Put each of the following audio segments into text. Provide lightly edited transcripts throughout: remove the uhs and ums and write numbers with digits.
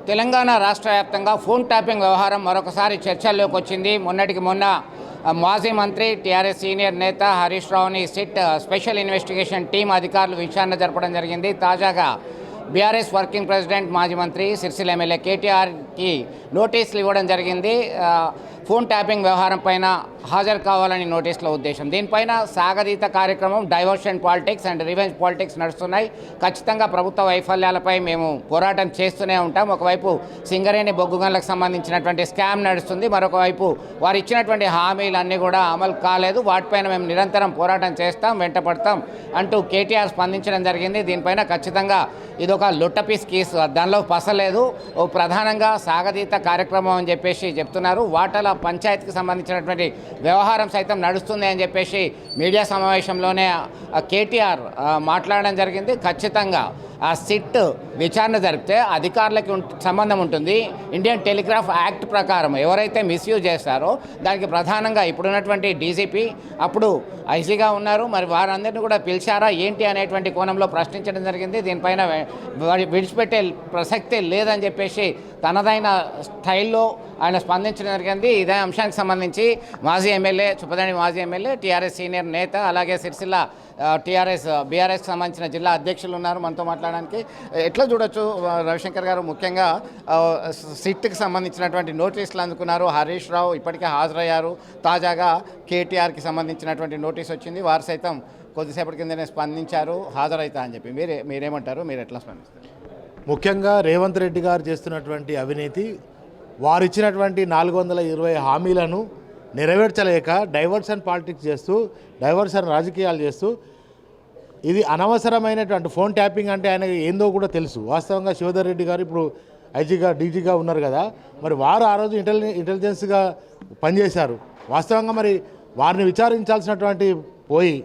తెలంగాణ రాష్ట్ర వ్యాప్తంగా phone tapping వ్యవహారం మరొకసారి చర్చల్లోకి వచ్చింది. మొన్నటికి మొన్న మాజీ మంత్రి టీఆర్ఎస్ సీనియర్ నేత హరీష్ రావుని సిట్ స్పెషల్ ఇన్వెస్టిగేషన్ టీం అధికారులు విచారణ జరపడం జరిగింది. తాజాగా బీఆర్ఎస్ వర్కింగ్ ప్రెసిడెంట్ మాజీ మంత్రి సిరిసిల్ల ఎమ్మెల్యే కేటీఆర్కి నోటీసులు ఇవ్వడం జరిగింది. ఫోన్ ట్యాపింగ్ వ్యవహారం పైన హాజరు కావాలని నోటీసుల ఉద్దేశం. దీనిపైన సాగదీత కార్యక్రమం, diversion politics and revenge politics నడుస్తున్నాయి. ఖచ్చితంగా ప్రభుత్వ వైఫల్యాలపై మేము పోరాటం చేస్తూనే ఉంటాం. ఒకవైపు సింగరేణి బొగ్గు గనులకు సంబంధించినటువంటి స్కామ్ నడుస్తుంది, మరొక వైపు వారు ఇచ్చినటువంటి హామీలన్నీ కూడా అమలు కాలేదు. వాటిపైన మేము నిరంతరం పోరాటం చేస్తాం, వెంటపడతాం అంటూ కేటీఆర్ స్పందించడం జరిగింది. దీనిపైన ఖచ్చితంగా ఇదొక లొట్టపీస్ కేసు, దానిలో పసలేదు. ప్రధానంగా సాగదీత కార్యక్రమం అని చెప్పేసి చెప్తున్నారు. వాటల పంచాయతీకి సంబంధించినటువంటి వ్యవహారం సైతం నడుస్తుంది అని చెప్పేసి మీడియా సమావేశంలోనే కేటీఆర్ మాట్లాడడం జరిగింది. ఖచ్చితంగా ఆ సిట్ విచారణ జరిపితే అధికారులకి సంబంధం ఉంటుంది. ఇండియన్ టెలిగ్రాఫ్ యాక్ట్ ప్రకారం ఎవరైతే మిస్యూజ్ చేస్తారో దానికి ప్రధానంగా ఇప్పుడున్నటువంటి డీజీపీ అప్పుడు ఐజీగా ఉన్నారు, మరి వారందరినీ కూడా పిలిచారా ఏంటి అనేటువంటి కోణంలో ప్రశ్నించడం జరిగింది. దీనిపైన విడిచిపెట్టే ప్రసక్తే లేదని చెప్పేసి తనదైన స్టైల్లో ఆయన స్పందించడం జరిగింది. ఇదే అంశానికి సంబంధించి మాజీ ఎమ్మెల్యే చుప్పదండి మాజీ ఎమ్మెల్యే టీఆర్ఎస్ సీనియర్ నేత అలాగే సిరిసిల్ల బీఆర్ఎస్కి సంబంధించిన జిల్లా అధ్యక్షులు ఉన్నారు మనతో మాట్లాడడానికి. ఎట్లా చూడొచ్చు రవిశంకర్ గారు, ముఖ్యంగా సిట్కి సంబంధించినటువంటి నోటీసులు అందుకున్నారు. హరీష్ రావు ఇప్పటికే హాజరయ్యారు. తాజాగా కేటీఆర్కి సంబంధించినటువంటి నోటీస్ వచ్చింది. వారు సైతం కొద్దిసేపటి కిందనే స్పందించారు హాజరైతా అని చెప్పి. మీరేమంటారు? మీరు ఎట్లా స్పందిస్తారు? ముఖ్యంగా రేవంత్ రెడ్డి గారు చేస్తున్నటువంటి అవినీతి, వారు ఇచ్చినటువంటి 420 హామీలను నెరవేర్చలేక డైవర్షన్ పాలిటిక్స్ చేస్తూ, డైవర్షన్ రాజకీయాలు చేస్తూ, ఇది అనవసరమైనటువంటి ఫోన్ ట్యాపింగ్ అంటే ఆయన ఏందో కూడా తెలుసు. వాస్తవంగా శివధర్ రెడ్డి గారు ఇప్పుడు ఐజీగా డీజీగా ఉన్నారు కదా, మరి వారు ఆ రోజు ఇంటెలిజెన్స్గా పనిచేశారు. వాస్తవంగా మరి వారిని విచారించాల్సినటువంటి పోయి,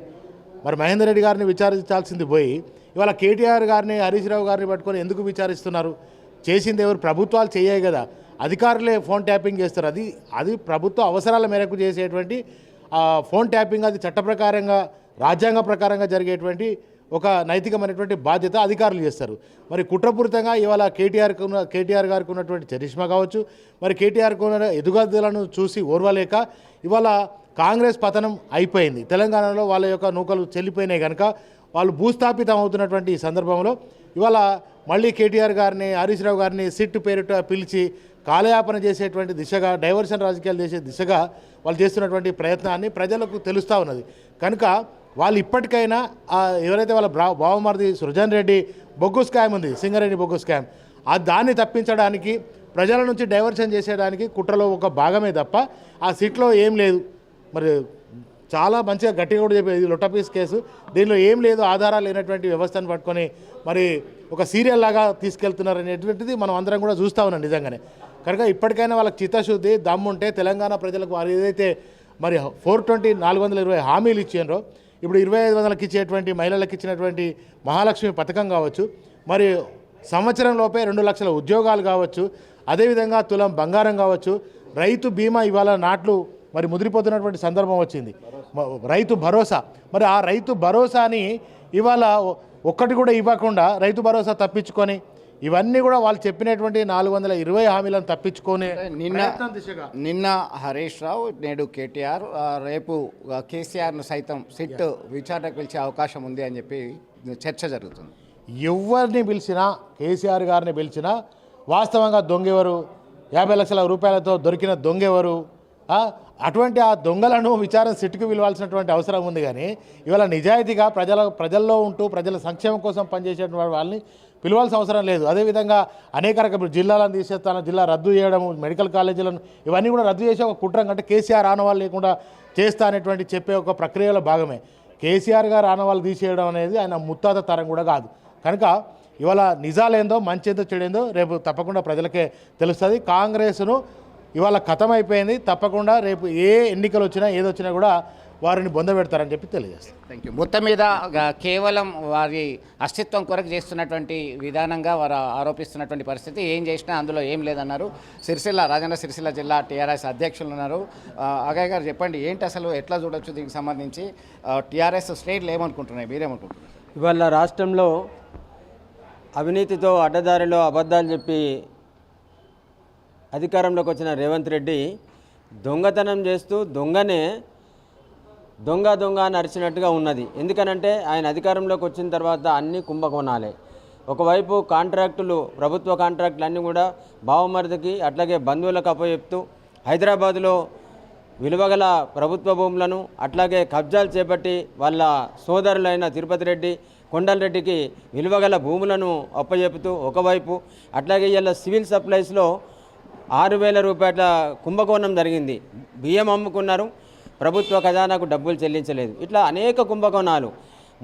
మరి మహేందర్ రెడ్డి గారిని విచారించాల్సింది పోయి, ఇవాళ కేటీఆర్ గారిని హరీష్ రావు గారిని పట్టుకొని ఎందుకు విచారిస్తున్నారు? చేసింది ఎవరు? ప్రభుత్వాలు చేయాయి కదా, అధికారులే ఫోన్ ట్యాపింగ్ చేస్తారు. అది ప్రభుత్వ అవసరాల మేరకు చేసేటువంటి ఫోన్ ట్యాపింగ్, అది చట్ట ప్రకారంగా రాజ్యాంగ ప్రకారంగా జరిగేటువంటి ఒక నైతికమైనటువంటి బాధ్యత అధికారులు చేస్తారు. మరి కుట్రపూరితంగా ఇవాళ కేటీఆర్ గారికి ఉన్నటువంటి చరిష్మా కావచ్చు, మరి కేటీఆర్కు ఉన్న ఎదుగుదలను చూసి ఓర్వలేక ఇవాళ కాంగ్రెస్ పతనం అయిపోయింది. తెలంగాణలో వాళ్ళ యొక్క నూకలు చెల్లిపోయినాయి కనుక వాళ్ళు భూస్థాపితం అవుతున్నటువంటి ఈ సందర్భంలో ఇవాళ మళ్ళీ కేటీఆర్ గారిని, హరీష్ రావు గారిని సిట్ పేరిట పిలిచి కాలయాపన చేసేటువంటి దిశగా, డైవర్షన్ రాజకీయాలు చేసే దిశగా వాళ్ళు చేస్తున్నటువంటి ప్రయత్నాన్ని ప్రజలకు తెలుస్తూ ఉన్నది. కనుక వాళ్ళు ఇప్పటికైనా ఎవరైతే వాళ్ళ బావమరిది సృజన్ రెడ్డి బొగ్గు స్కామ్ ఉంది, సింగరేణి బొగ్గు స్కామ్, దాన్ని తప్పించడానికి, ప్రజల నుంచి డైవర్షన్ చేసేయడానికి కుట్రలో ఒక భాగమే తప్ప ఆ సిట్లో ఏం లేదు. మరి చాలా మంచిగా గట్టిగా కూడా చెప్పేది లొట్టపీస్ కేసు, దీనిలో ఏం లేదు, ఆధారాలు లేనటువంటి వ్యవస్థను పట్టుకొని మరి ఒక సీరియల్ లాగా తీసుకెళ్తున్నారు అనేటువంటిది మనం అందరం కూడా చూస్తూ ఉన్నాం నిజంగానే. కనుక ఇప్పటికైనా వాళ్ళకి చిత్తశుద్ధి దమ్ముంటే తెలంగాణ ప్రజలకు వారు ఏదైతే మరి 420 హామీలు ఇచ్చారో, ఇప్పుడు 2500కి ఇచ్చేటువంటి మహిళలకు ఇచ్చినటువంటి మహాలక్ష్మి పథకం కావచ్చు, మరి సంవత్సరంలోపే 2 లక్షల ఉద్యోగాలు కావచ్చు, అదేవిధంగా తులం బంగారం కావచ్చు, రైతు బీమా ఇవాళ నాట్లు మరి ముదిరిపోతున్నటువంటి సందర్భం వచ్చింది, రైతు భరోసా, మరి ఆ రైతు భరోసాని ఇవాళ ఒక్కటి కూడా ఇవ్వకుండా రైతు భరోసా తప్పించుకొని, ఇవన్నీ కూడా వాళ్ళు చెప్పినటువంటి 420 హామీలను తప్పించుకొని నిన్న హరీష్ రావు, నేడు కేటీఆర్, రేపు కేసీఆర్ను సైతం సిట్ విచారణకు పిలిచే అవకాశం ఉంది అని చెప్పి చర్చ జరుగుతుంది. ఎవరిని పిలిచినా, కేసీఆర్ గారిని పిలిచినా వాస్తవంగా దొంగెవరు, 50 లక్షల రూపాయలతో దొరికిన దొంగెవరు, అటువంటి ఆ దొంగలను విచారణ సిట్కు పిలవాల్సినటువంటి అవసరం ఉంది. కానీ ఇవాళ నిజాయితీగా ప్రజల్లో ఉంటూ ప్రజల సంక్షేమం కోసం పనిచేసేటువంటి వాళ్ళని పిలవాల్సిన అవసరం లేదు. అదేవిధంగా అనేక రకాల జిల్లాలను తీసేస్తాను, జిల్లా రద్దు చేయడం, మెడికల్ కాలేజీలను ఇవన్నీ కూడా రద్దు చేసే ఒక కుట్రం కంటే కేసీఆర్ ఆనవాళ్ళు లేకుండా చేస్తా అనేటువంటి చెప్పే ఒక ప్రక్రియలో భాగమే. కేసీఆర్ గారు ఆనవాళ్ళు తీసేయడం అనేది ఆయన ముత్తాత తరం కూడా కాదు. కనుక ఇవాళ నిజాలేందో, మంచేందో, చెడేందో రేపు తప్పకుండా ప్రజలకే తెలుస్తుంది. కాంగ్రెస్ను ఇవాళ ఖతం అయిపోయింది. తప్పకుండా రేపు ఏ ఎన్నికలు వచ్చినా ఏదొచ్చినా కూడా వారిని బొందబెడతారని చెప్పి తెలియజేస్తాను. Thank you. మొత్తం మీద కేవలం వారి అస్తిత్వం కొరకు చేస్తున్నటువంటి విధానంగా వారు ఆరోపిస్తున్నటువంటి పరిస్థితి, ఏం చేసినా అందులో ఏం లేదన్నారు. రాజన్న సిరిసిల్ల జిల్లా టీఆర్ఎస్ అధ్యక్షులు ఉన్నారు. అగయ్ గారు చెప్పండి, ఏంటి అసలు ఎట్లా చూడొచ్చు దీనికి సంబంధించి? టీఆర్ఎస్ స్టేట్లు ఏమనుకుంటున్నాయి, మీరేమనుకుంటున్నారు? ఇవాళ రాష్ట్రంలో అవినీతితో అడ్డదారిలో అబద్ధాలు చెప్పి అధికారంలోకి వచ్చిన రేవంత్ రెడ్డి దొంగతనం చేస్తూ దొంగ అని అరిచినట్టుగా ఉన్నది. ఎందుకనంటే ఆయన అధికారంలోకి వచ్చిన తర్వాత అన్ని కుంభకోణాలే. ఒకవైపు కాంట్రాక్టులు, ప్రభుత్వ కాంట్రాక్టులు అన్నీ కూడా బావమరిదికి అట్లాగే బంధువులకు అప్పచెప్తూ హైదరాబాదులో విలువగల ప్రభుత్వ భూములను అట్లాగే కబ్జాలు చేపట్టి వాళ్ళ సోదరులైన తిరుపతి రెడ్డి, కొండలరెడ్డికి విలువగల భూములను అప్పచెపుతూ ఒకవైపు, అట్లాగే ఇలా సివిల్ సప్లైస్లో 6,000 రూపాయల కుంభకోణం జరిగింది. బియ్యం అమ్ముకున్నారు, ప్రభుత్వ ఖజానాకు డబ్బులు చెల్లించలేదు. ఇట్లా అనేక కుంభకోణాలు.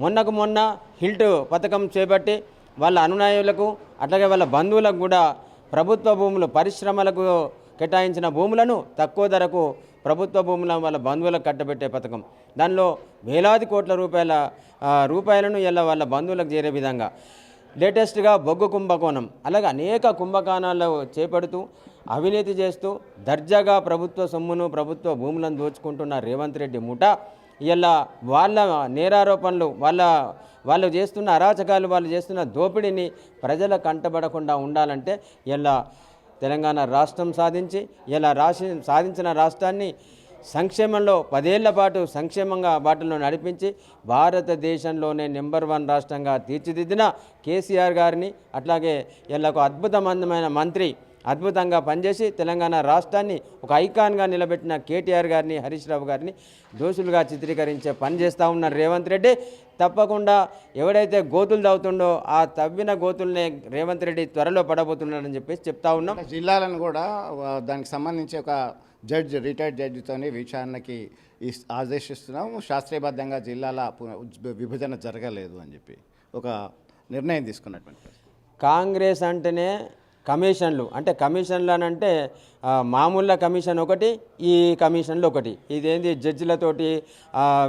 మొన్న హిల్ట్ పథకం చేపట్టి వాళ్ళ అనునాయులకు అట్లాగే వాళ్ళ బంధువులకు కూడా ప్రభుత్వ భూములు, పరిశ్రమలకు కేటాయించిన భూములను తక్కువ ధరకు ప్రభుత్వ భూములను వాళ్ళ బంధువులకు కట్టబెట్టే పథకం. దానిలో వేలాది కోట్ల రూపాయలను ఇలా వాళ్ళ బంధువులకు చేరే విధంగా లేటెస్ట్గా బొగ్గు కుంభకోణం, అలాగే అనేక కుంభకోణాలు చేపడుతూ అవినీతి చేస్తూ దర్జాగా ప్రభుత్వ సొమ్మును, ప్రభుత్వ భూములను దోచుకుంటున్న రేవంత్ రెడ్డి ముఠ ఇలా వాళ్ళ నేరారోపణలు, వాళ్ళు చేస్తున్న అరాచకాలు, వాళ్ళు చేస్తున్న దోపిడీని ప్రజల కంటబడకుండా ఉండాలంటే ఇలా తెలంగాణ రాష్ట్రం సాధించి సాధించిన రాష్ట్రాన్ని సంక్షేమంలో 10 ఏళ్ల పాటు సంక్షేమంగా బాటలో నడిపించి భారతదేశంలోనే నెంబర్ 1 రాష్ట్రంగా తీర్చిదిద్దిన కేసీఆర్ గారిని, అట్లాగే వీళ్ళకు అద్భుతమైన మంత్రి, అద్భుతంగా పనిచేసి తెలంగాణ రాష్ట్రాన్ని ఒక ఐకాన్గా నిలబెట్టిన కేటీఆర్ గారిని, హరీష్ రావు గారిని దోషులుగా చిత్రీకరించే పని చేస్తూ ఉన్న రేవంత్ రెడ్డి తప్పకుండా ఎవడైతే గోతులు తవ్వుతుండో ఆ తవ్విన గోతుల్నే రేవంత్ రెడ్డి త్వరలో పడబోతున్నాడని చెప్పేసి చెప్తా ఉన్నాం. జిల్లాలను కూడా దానికి సంబంధించి ఒక రిటైర్డ్ జడ్జితోని విచారణకి ఆదేశిస్తున్నాం. శాస్త్రీయబద్ధంగా జిల్లాల విభజన జరగలేదు అని చెప్పి ఒక నిర్ణయం తీసుకున్నటువంటి కాంగ్రెస్ అంటేనే కమిషన్లు, అంటే కమిషన్లు అని అంటే మామూలు కమిషన్ ఒకటి, ఈ కమిషన్లు ఒకటి. ఇదేంది జడ్జిలతోటి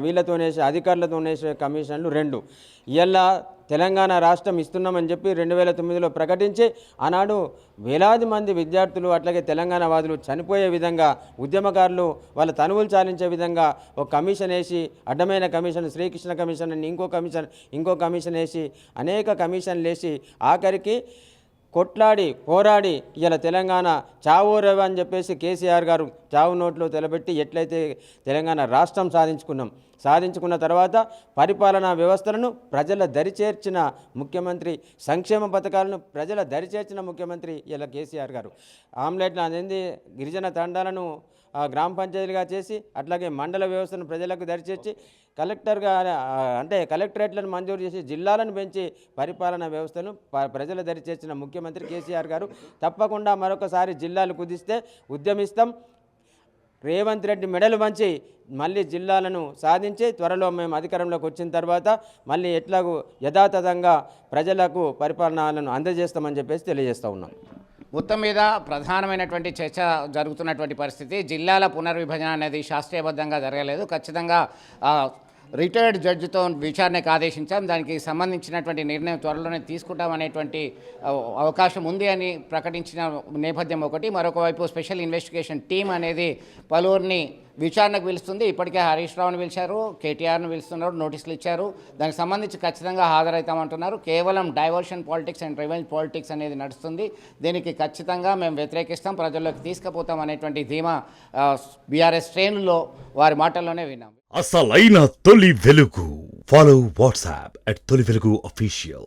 వీళ్ళతోనేసే అధికారులతోనేసే కమిషన్లు 2. ఇలా తెలంగాణ రాష్ట్రం ఇస్తున్నామని చెప్పి 2009లో ప్రకటించి ఆనాడు వేలాది మంది విద్యార్థులు అట్లాగే తెలంగాణ వాదులు చనిపోయే విధంగా, ఉద్యమకారులు వాళ్ళ తనువులు చాలించే విధంగా ఒక కమిషన్ వేసి, అడ్డమైన కమిషన్, శ్రీకృష్ణ కమిషన్ అని ఇంకో కమిషన్ వేసి, అనేక కమిషన్లు వేసి ఆఖరికి కొట్లాడి పోరాడి ఇలా తెలంగాణ చావోరేవ అని చెప్పేసి కేసీఆర్ గారు చావు నోట్లో తెలబెట్టి ఎట్లయితే తెలంగాణ రాష్ట్రం సాధించుకున్న తర్వాత పరిపాలనా వ్యవస్థలను ప్రజల దరిచేర్చిన ముఖ్యమంత్రి, సంక్షేమ పథకాలను ప్రజల దరిచేర్చిన ముఖ్యమంత్రి ఇలా కేసీఆర్ గారు. ఆమ్లెట్ల అదేంది గిరిజన తండాలను గ్రామ పంచాయతీలుగా చేసి, అట్లాగే మండల వ్యవస్థను ప్రజలకు దరిచేర్చి, కలెక్టరేట్లను మంజూరు చేసి జిల్లాలను పెంచి పరిపాలనా వ్యవస్థను ప్రజల దరిచేర్చిన ముఖ్యమంత్రి కేసీఆర్ గారు. తప్పకుండా మరొకసారి జిల్లాలు కుదిస్తే ఉద్యమిస్తాం. రేవంత్ రెడ్డి మెడలు వంచి మళ్ళీ జిల్లాలను సాధించి త్వరలో మేము అధికారంలోకి వచ్చిన తర్వాత మళ్ళీ ఎట్లాగూ యథాతథంగా ప్రజలకు పరిపాలనలను అందజేస్తామని చెప్పేసి తెలియజేస్తూ ఉన్నాం. మొత్తం మీద ప్రధానమైనటువంటి చర్చ జరుగుతున్నటువంటి పరిస్థితి. జిల్లాల పునర్విభజన అనేది శాస్త్రీయబద్ధంగా జరగలేదు. ఖచ్చితంగా రిటైర్డ్ జడ్జితో విచారణకు ఆదేశించాం. దానికి సంబంధించినటువంటి నిర్ణయం త్వరలోనే తీసుకుంటామనేటువంటి అవకాశం ఉంది అని ప్రకటించిన నేపథ్యం ఒకటి. మరొక వైపు స్పెషల్ ఇన్వెస్టిగేషన్ టీం అనేది పలువురిని విచారణకు పిలుస్తుంది. ఇప్పటికే హరీష్ రావుని పిలిచారు, కేటీఆర్ను పిలుస్తున్నారు, నోటీసులు ఇచ్చారు. దానికి సంబంధించి ఖచ్చితంగా హాజరవుతామంటున్నారు. కేవలం diversion politics and revenge politics అనేది నడుస్తుంది. దీనికి ఖచ్చితంగా మేము వ్యతిరేకిస్తాం, ప్రజల్లోకి తీసుకుపోతాం అనేటువంటి ధీమా బీఆర్ఎస్ శ్రేణుల్లో వారి మాటల్లోనే విన్నాం. అసలైన తొలి వెలుగు. ఫాలో వాట్సాప్ @తొలి వెలుగు అఫీషియల్.